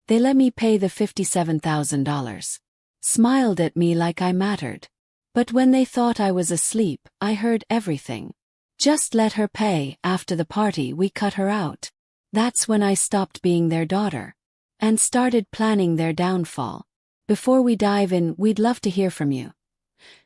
They let me pay the $57,000. Smiled at me like I mattered. But when they thought I was asleep, I heard everything. Just let her pay. After the party we cut her out. That's when I stopped being their daughter. And started planning their downfall. Before we dive in, we'd love to hear from you.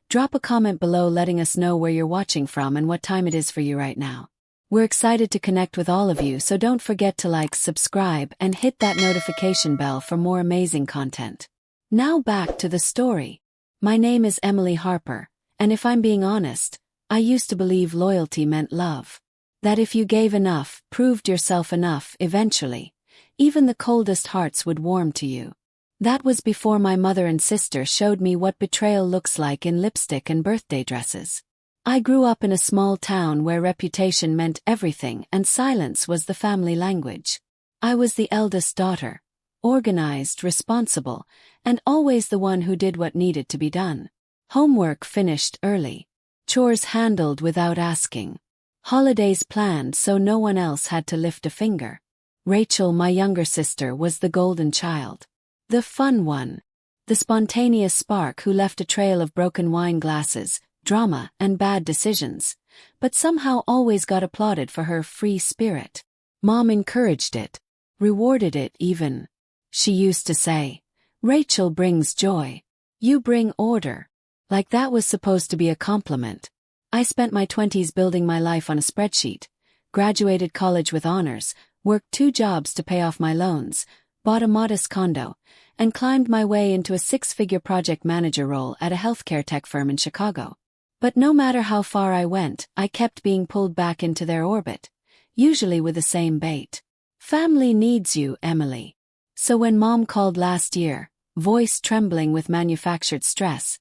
Drop a comment below letting us know where you're watching from and what time it is for you right now. We're excited to connect with all of you, so don't forget to like, subscribe, and hit that notification bell for more amazing content. Now back to the story. My name is Emily Harper, and if I'm being honest, I used to believe loyalty meant love. That if you gave enough, proved yourself enough, eventually, even the coldest hearts would warm to you. That was before my mother and sister showed me what betrayal looks like in lipstick and birthday dresses. I grew up in a small town where reputation meant everything and silence was the family language. I was the eldest daughter, organized, responsible, and always the one who did what needed to be done. Homework finished early. Chores handled without asking. Holidays planned so no one else had to lift a finger. Rachel, my younger sister, was the golden child. The fun one. The spontaneous spark who left a trail of broken wine glasses, drama, and bad decisions, but somehow always got applauded for her free spirit. Mom encouraged it, rewarded it even. She used to say, "Rachel brings joy. You bring order." Like that was supposed to be a compliment. I spent my 20s building my life on a spreadsheet, graduated college with honors, worked 2 jobs to pay off my loans, bought a modest condo, and climbed my way into a 6-figure project manager role at a healthcare tech firm in Chicago. But no matter how far I went, I kept being pulled back into their orbit, usually with the same bait. Family needs you, Emily. So when Mom called last year, voice trembling with manufactured stress,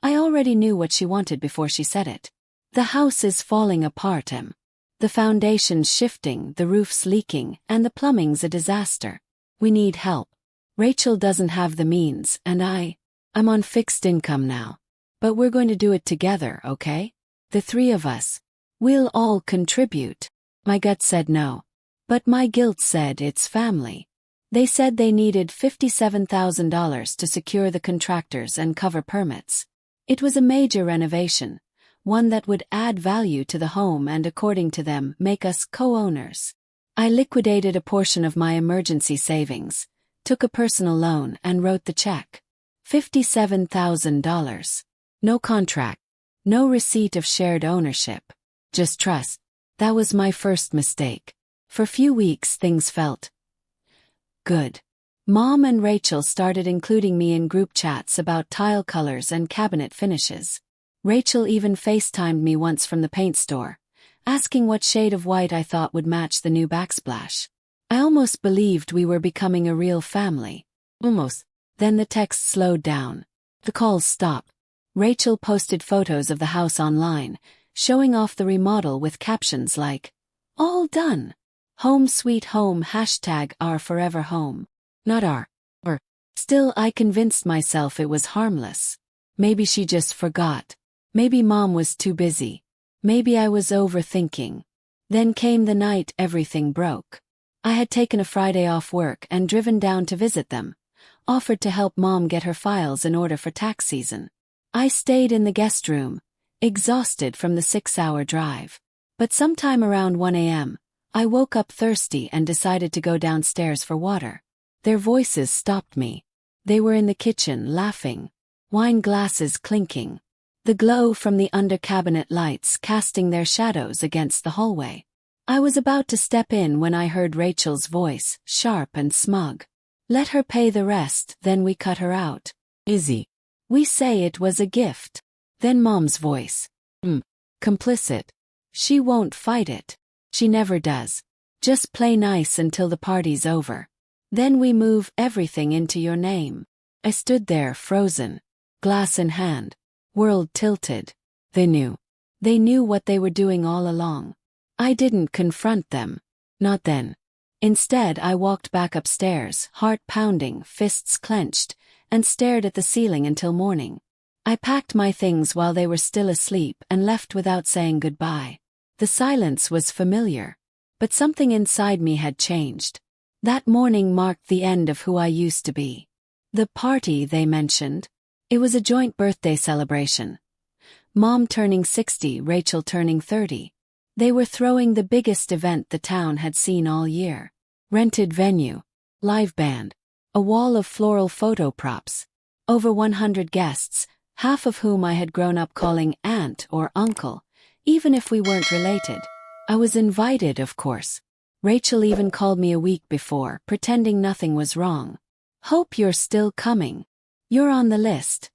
I already knew what she wanted before she said it. The house is falling apart, Em. The foundation's shifting, the roof's leaking, and the plumbing's a disaster. We need help. Rachel doesn't have the means, and I'm on fixed income now. But we're going to do it together, okay? The 3 of us. We'll all contribute. My gut said no. But my guilt said it's family. They said they needed $57,000 to secure the contractors and cover permits. It was a major renovation, one that would add value to the home and, according to them, make us co-owners. I liquidated a portion of my emergency savings, took a personal loan, and wrote the check. $57,000. No contract. No receipt of shared ownership. Just trust. That was my first mistake. For few weeks things felt good. Mom and Rachel started including me in group chats about tile colors and cabinet finishes. Rachel even FaceTimed me once from the paint store, asking what shade of white I thought would match the new backsplash. I almost believed we were becoming a real family. Almost. Then the text slowed down. The calls stopped. Rachel posted photos of the house online, showing off the remodel with captions like, "All done. Home sweet home #our forever home." Not our. Or. Still, I convinced myself it was harmless. Maybe she just forgot. Maybe Mom was too busy. Maybe I was overthinking. Then came the night everything broke. I had taken a Friday off work and driven down to visit them, offered to help Mom get her files in order for tax season. I stayed in the guest room, exhausted from the 6-hour drive. But sometime around 1 a.m., I woke up thirsty and decided to go downstairs for water. Their voices stopped me. They were in the kitchen, laughing, wine glasses clinking, the glow from the under-cabinet lights casting their shadows against the hallway. I was about to step in when I heard Rachel's voice, sharp and smug. "Let her pay the rest, then we cut her out. Izzy. We say it was a gift." Then Mom's voice. Complicit. "She won't fight it. She never does. Just play nice until the party's over. Then we move everything into your name." I stood there frozen, glass in hand, world tilted. They knew. They knew what they were doing all along. I didn't confront them. Not then. Instead, I walked back upstairs, heart pounding, fists clenched, and stared at the ceiling until morning. I packed my things while they were still asleep and left without saying goodbye. The silence was familiar, but something inside me had changed. That morning marked the end of who I used to be. The party they mentioned. It was a joint birthday celebration. Mom turning 60, Rachel turning 30. They were throwing the biggest event the town had seen all year. Rented venue. Live band. A wall of floral photo props. Over 100 guests, half of whom I had grown up calling aunt or uncle, even if we weren't related. I was invited, of course. Rachel even called me a week before, pretending nothing was wrong. Hope you're still coming. You're on the list.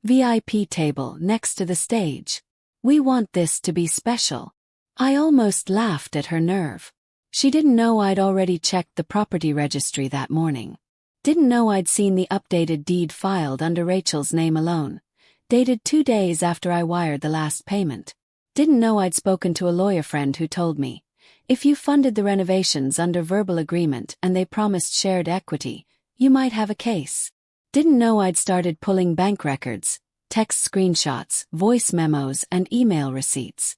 VIP table next to the stage. We want this to be special. I almost laughed at her nerve. She didn't know I'd already checked the property registry that morning. Didn't know I'd seen the updated deed filed under Rachel's name alone, dated 2 days after I wired the last payment. Didn't know I'd spoken to a lawyer friend who told me, if you funded the renovations under verbal agreement and they promised shared equity, you might have a case. Didn't know I'd started pulling bank records, text screenshots, voice memos, and email receipts.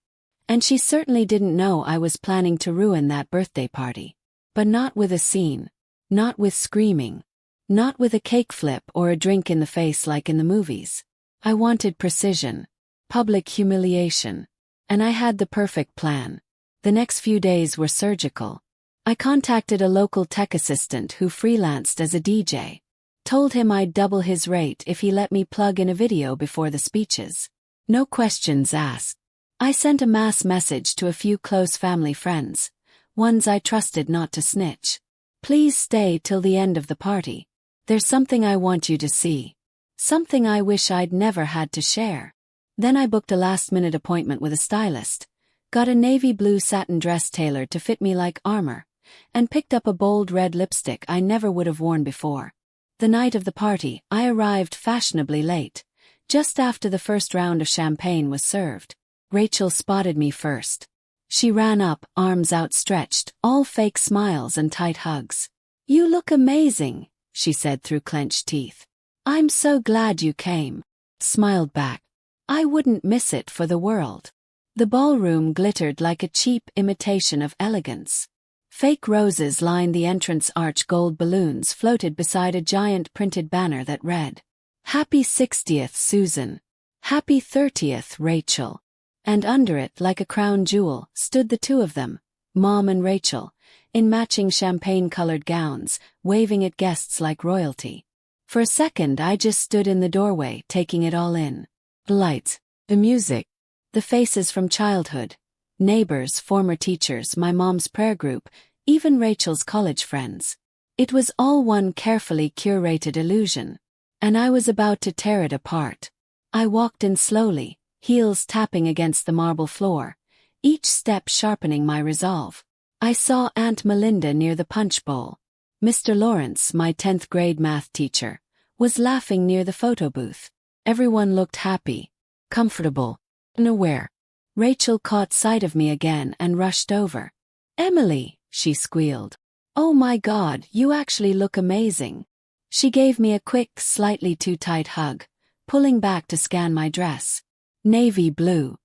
And she certainly didn't know I was planning to ruin that birthday party. But not with a scene. Not with screaming. Not with a cake flip or a drink in the face like in the movies. I wanted precision. Public humiliation. And I had the perfect plan. The next few days were surgical. I contacted a local tech assistant who freelanced as a DJ. Told him I'd double his rate if he let me plug in a video before the speeches. No questions asked. I sent a mass message to a few close family friends, ones I trusted not to snitch. Please stay till the end of the party. There's something I want you to see. Something I wish I'd never had to share. Then I booked a last-minute appointment with a stylist, got a navy blue satin dress tailored to fit me like armor, and picked up a bold red lipstick I never would have worn before. The night of the party, I arrived fashionably late, just after the first round of champagne was served. Rachel spotted me first. She ran up, arms outstretched, all fake smiles and tight hugs. You look amazing, she said through clenched teeth. I'm so glad you came. Smiled back. I wouldn't miss it for the world. The ballroom glittered like a cheap imitation of elegance. Fake roses lined the entrance arch, gold balloons floated beside a giant printed banner that read, Happy 60th, Susan. Happy 30th, Rachel. And under it, like a crown jewel, stood the two of them, Mom and Rachel, in matching champagne-colored gowns, waving at guests like royalty. For a second I just stood in the doorway, taking it all in. The lights, the music, the faces from childhood, neighbors, former teachers, my mom's prayer group, even Rachel's college friends. It was all one carefully curated illusion. And I was about to tear it apart. I walked in slowly, heels tapping against the marble floor, each step sharpening my resolve. I saw Aunt Melinda near the punch bowl. Mr. Lawrence, my 10th grade math teacher, was laughing near the photo booth. Everyone looked happy, comfortable, and aware. Rachel caught sight of me again and rushed over. Emily, she squealed. Oh my God, you actually look amazing. She gave me a quick, slightly too tight hug, pulling back to scan my dress. Navy blue.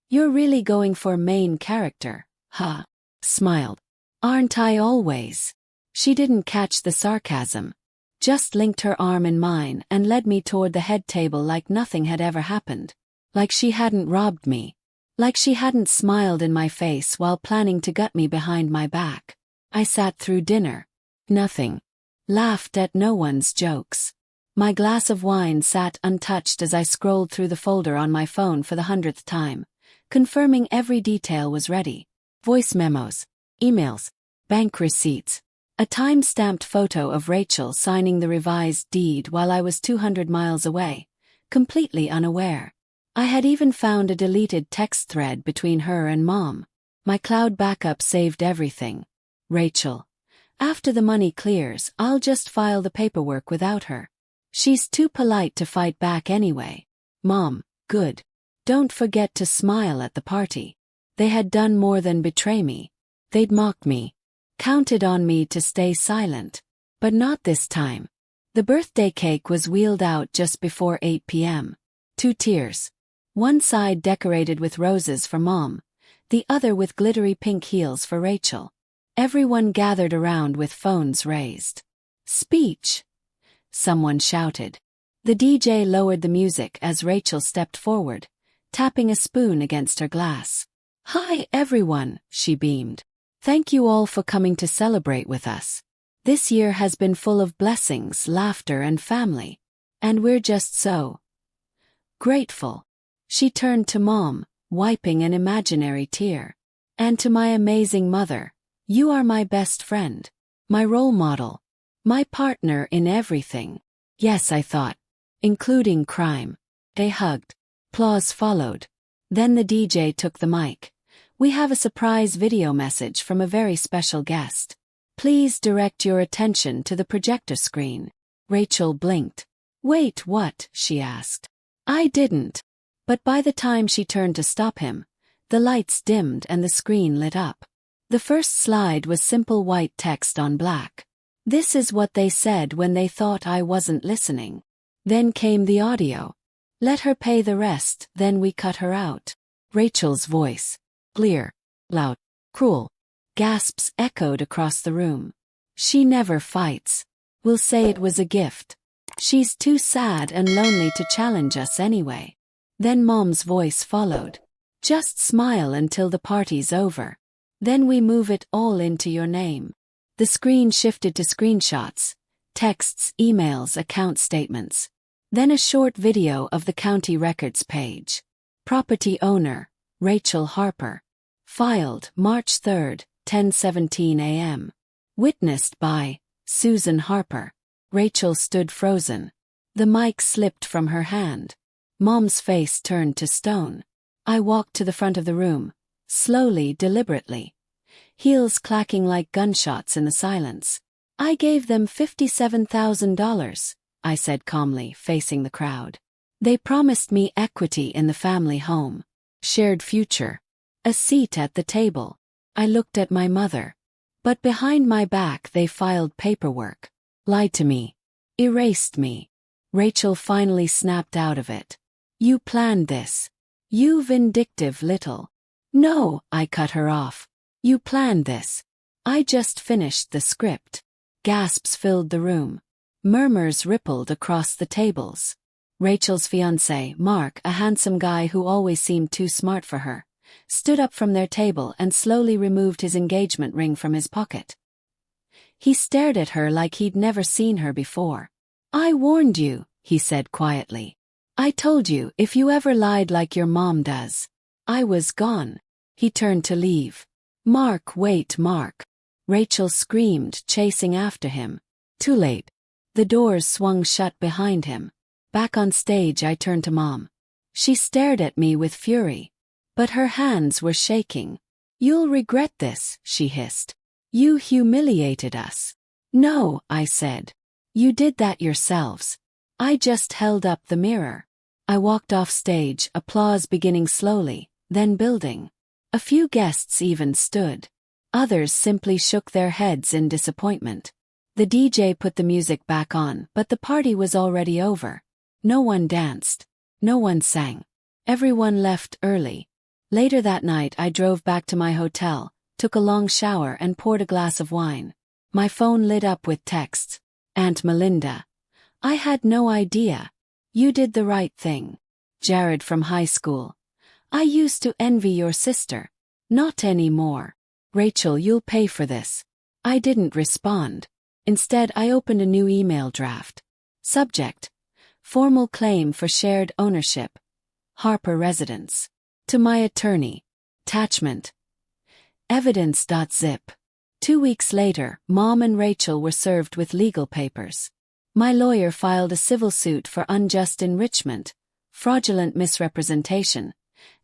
You're really going for main character, huh? Smiled. Aren't I always? She didn't catch the sarcasm. Just linked her arm in mine and led me toward the head table like nothing had ever happened. Like she hadn't robbed me. Like she hadn't smiled in my face while planning to gut me behind my back. I sat through dinner. Nothing. Laughed at no one's jokes. My glass of wine sat untouched as I scrolled through the folder on my phone for the 100th time, confirming every detail was ready. Voice memos, emails, bank receipts, a time-stamped photo of Rachel signing the revised deed while I was 200 miles away, completely unaware. I had even found a deleted text thread between her and Mom. My cloud backup saved everything. Rachel. After the money clears, I'll just file the paperwork without her. She's too polite to fight back anyway. Mom, good. Don't forget to smile at the party. They had done more than betray me. They'd mocked me. Counted on me to stay silent. But not this time. The birthday cake was wheeled out just before 8 p.m. 2 tiers. One side decorated with roses for Mom, the other with glittery pink heels for Rachel. Everyone gathered around with phones raised. "Speech!" someone shouted. The DJ lowered the music as Rachel stepped forward, tapping a spoon against her glass. "Hi, everyone," she beamed. "Thank you all for coming to celebrate with us. This year has been full of blessings, laughter, and family. And we're just so grateful." She turned to Mom, wiping an imaginary tear. "And to my amazing mother. You are my best friend. My role model. My partner in everything." Yes, I thought. Including crime. They hugged. Applause followed. Then the DJ took the mic. "We have a surprise video message from a very special guest. Please direct your attention to the projector screen." Rachel blinked. "Wait, what?" she asked. I didn't. But by the time she turned to stop him, the lights dimmed and the screen lit up. The first slide was simple white text on black. "This is what they said when they thought I wasn't listening." Then came the audio. "Let her pay the rest, then we cut her out." Rachel's voice. Clear. Loud. Cruel. Gasps echoed across the room. "She never fights. We'll say it was a gift. She's too sad and lonely to challenge us anyway." Then Mom's voice followed. "Just smile until the party's over. Then we move it all into your name." The screen shifted to screenshots, texts, emails, account statements. Then a short video of the county records page. Property owner, Rachel Harper. Filed March 3, 10:17 a.m. Witnessed by Susan Harper. Rachel stood frozen. The mic slipped from her hand. Mom's face turned to stone. I walked to the front of the room, slowly, deliberately. Heels clacking like gunshots in the silence. "I gave them $57,000, I said calmly, facing the crowd. "They promised me equity in the family home, shared future, a seat at the table." I looked at my mother. But behind my back they filed paperwork. Lied to me. Erased me. Rachel finally snapped out of it. "You planned this. You vindictive little." "No," I cut her off. "You planned this. I just finished the script." Gasps filled the room. Murmurs rippled across the tables. Rachel's fiancé, Mark, a handsome guy who always seemed too smart for her, stood up from their table and slowly removed his engagement ring from his pocket. He stared at her like he'd never seen her before. "I warned you," he said quietly. "I told you if you ever lied like your mom does." I was gone. He turned to leave. "Mark, wait, Mark." Rachel screamed, chasing after him. Too late. The doors swung shut behind him. Back on stage, I turned to Mom. She stared at me with fury. But her hands were shaking. "You'll regret this," she hissed. "You humiliated us." "No," I said. "You did that yourselves." I just held up the mirror. I walked off stage, applause beginning slowly, then building. A few guests even stood. Others simply shook their heads in disappointment. The DJ put the music back on, but the party was already over. No one danced. No one sang. Everyone left early. Later that night I drove back to my hotel, took a long shower and poured a glass of wine. My phone lit up with texts. "Aunt Melinda. I had no idea. You did the right thing." Jared from high school. "I used to envy your sister. Not anymore." "Rachel, you'll pay for this." I didn't respond. Instead, I opened a new email draft. Subject: Formal claim for shared ownership. Harper residence. To my attorney. Attachment: evidence.zip. 2 weeks later, Mom and Rachel were served with legal papers. My lawyer filed a civil suit for unjust enrichment, fraudulent misrepresentation,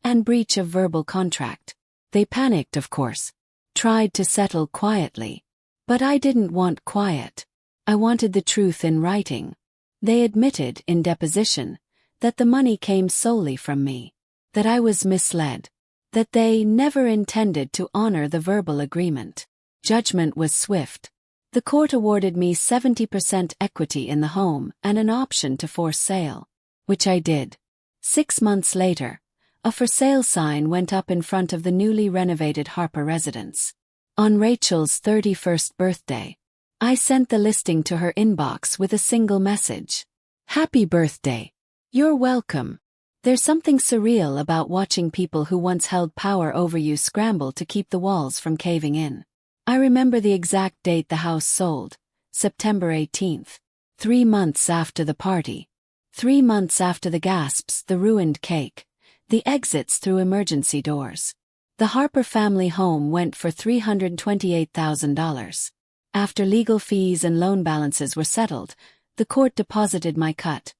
and breach of verbal contract. They panicked, of course. Tried to settle quietly. But I didn't want quiet. I wanted the truth in writing. They admitted, in deposition, that the money came solely from me. That I was misled. That they never intended to honor the verbal agreement. Judgment was swift. The court awarded me 70% equity in the home and an option to force sale. Which I did. 6 months later, a for sale sign went up in front of the newly renovated Harper residence. On Rachel's 31st birthday. I sent the listing to her inbox with a single message. Happy birthday. You're welcome. There's something surreal about watching people who once held power over you scramble to keep the walls from caving in. I remember the exact date the house sold, September 18th. 3 months after the party. 3 months after the gasps, the ruined cake, the exits through emergency doors. The Harper family home went for $328,000. After legal fees and loan balances were settled, the court deposited my cut,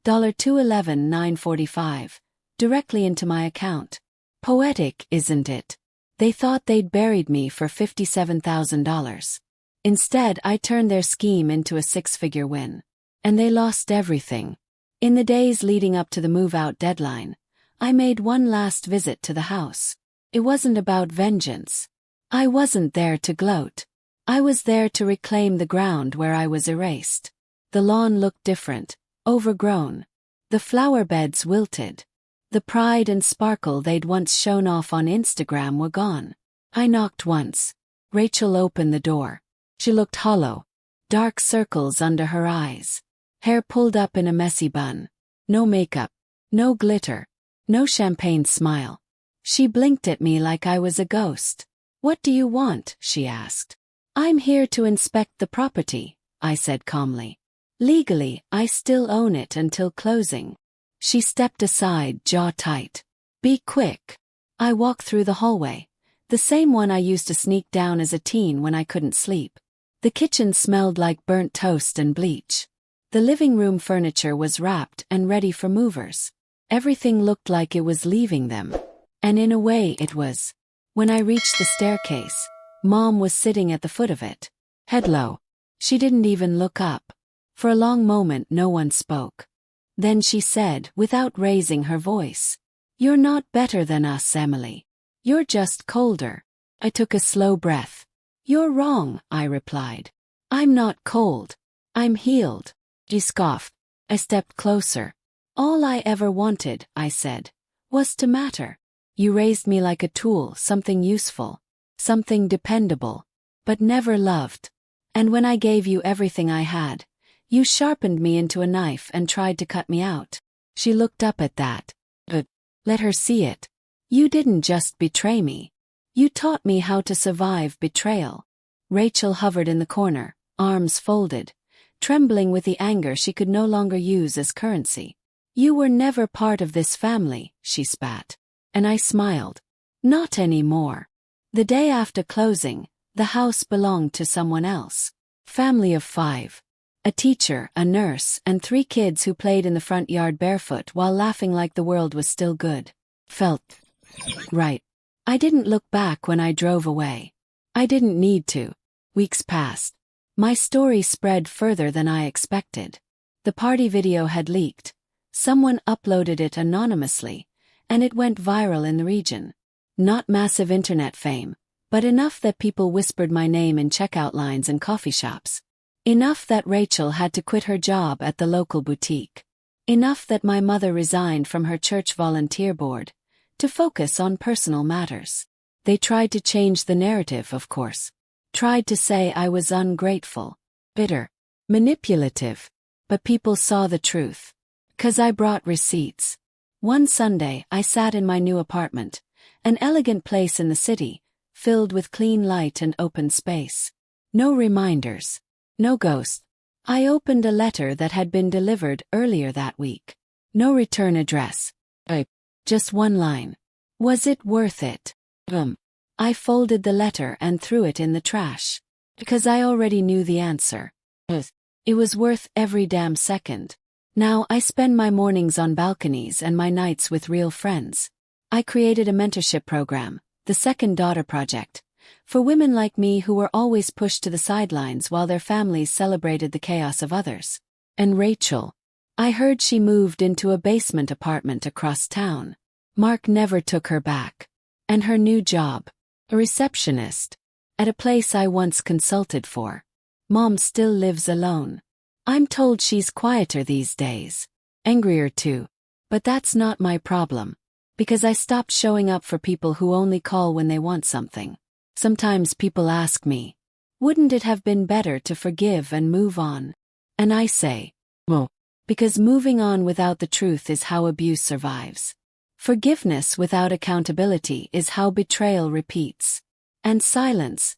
$211,945, directly into my account. Poetic, isn't it? They thought they'd buried me for $57,000. Instead, I turned their scheme into a 6-figure win. And they lost everything. In the days leading up to the move-out deadline, I made one last visit to the house. It wasn't about vengeance. I wasn't there to gloat. I was there to reclaim the ground where I was erased. The lawn looked different, overgrown. The flower beds wilted. The pride and sparkle they'd once shown off on Instagram were gone. I knocked once. Rachel opened the door. She looked hollow. Dark circles under her eyes. Hair pulled up in a messy bun. No makeup. No glitter. No champagne smile. She blinked at me like I was a ghost. What do you want? She asked. I'm here to inspect the property, I said calmly. Legally, I still own it until closing. She stepped aside, jaw tight. Be quick. I walked through the hallway, the same one I used to sneak down as a teen when I couldn't sleep. The kitchen smelled like burnt toast and bleach. The living room furniture was wrapped and ready for movers. Everything looked like it was leaving them. And in a way it was. When I reached the staircase, Mom was sitting at the foot of it. Head low. She didn't even look up. For a long moment no one spoke. Then she said, without raising her voice, "You're not better than us, Emily. You're just colder." I took a slow breath. "You're wrong," I replied. "I'm not cold. I'm healed." She scoffed. I stepped closer. "All I ever wanted," I said, "was to matter. You raised me like a tool, something useful, something dependable, but never loved. And when I gave you everything I had, you sharpened me into a knife and tried to cut me out." She looked up at that. But let her see it. "You didn't just betray me. You taught me how to survive betrayal." Rachel hovered in the corner, arms folded, trembling with the anger she could no longer use as currency. "You were never part of this family," she spat. And I smiled. "Not anymore." The day after closing, the house belonged to someone else. Family of 5. A teacher, a nurse, and 3 kids who played in the front yard barefoot while laughing like the world was still good. Felt right. I didn't look back when I drove away. I didn't need to. Weeks passed. My story spread further than I expected. The party video had leaked. Someone uploaded it anonymously, and it went viral in the region. Not massive internet fame, but enough that people whispered my name in checkout lines and coffee shops. Enough that Rachel had to quit her job at the local boutique. Enough that my mother resigned from her church volunteer board to focus on personal matters. They tried to change the narrative, of course. Tried to say I was ungrateful, bitter, manipulative. But people saw the truth. 'Cause I brought receipts. One Sunday, I sat in my new apartment, an elegant place in the city, filled with clean light and open space. No reminders. No ghosts. I opened a letter that had been delivered earlier that week. No return address. Just one line. Was it worth it? I folded the letter and threw it in the trash. Because I already knew the answer. It was worth every damn second. Now I spend my mornings on balconies and my nights with real friends. I created a mentorship program, the Second Daughter Project, for women like me who were always pushed to the sidelines while their families celebrated the chaos of others. And Rachel. I heard she moved into a basement apartment across town. Mark never took her back. And her new job, a receptionist, at a place I once consulted for. Mom still lives alone. I'm told she's quieter these days. Angrier too. But that's not my problem. Because I stopped showing up for people who only call when they want something. Sometimes people ask me, wouldn't it have been better to forgive and move on? And I say, well, because moving on without the truth is how abuse survives. Forgiveness without accountability is how betrayal repeats. And silence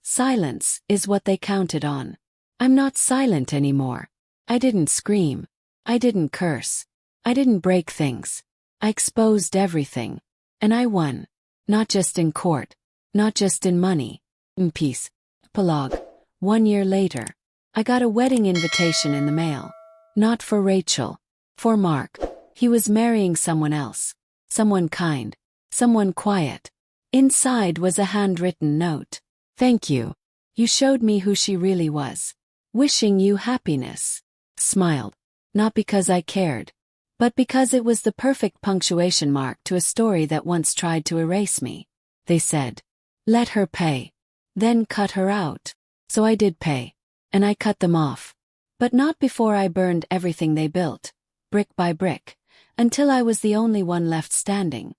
is what they counted on. I'm not silent anymore. I didn't scream. I didn't curse. I didn't break things. I exposed everything. And I won. Not just in court. Not just in money. In peace. Epilogue. 1 year later. I got a wedding invitation in the mail. Not for Rachel. For Mark. He was marrying someone else. Someone kind. Someone quiet. Inside was a handwritten note. Thank you. You showed me who she really was. Wishing you happiness. Smiled. Not because I cared, but because it was the perfect punctuation mark to a story that once tried to erase me. They said, let her pay. Then cut her out. So I did pay. And I cut them off. But not before I burned everything they built, brick by brick, until I was the only one left standing.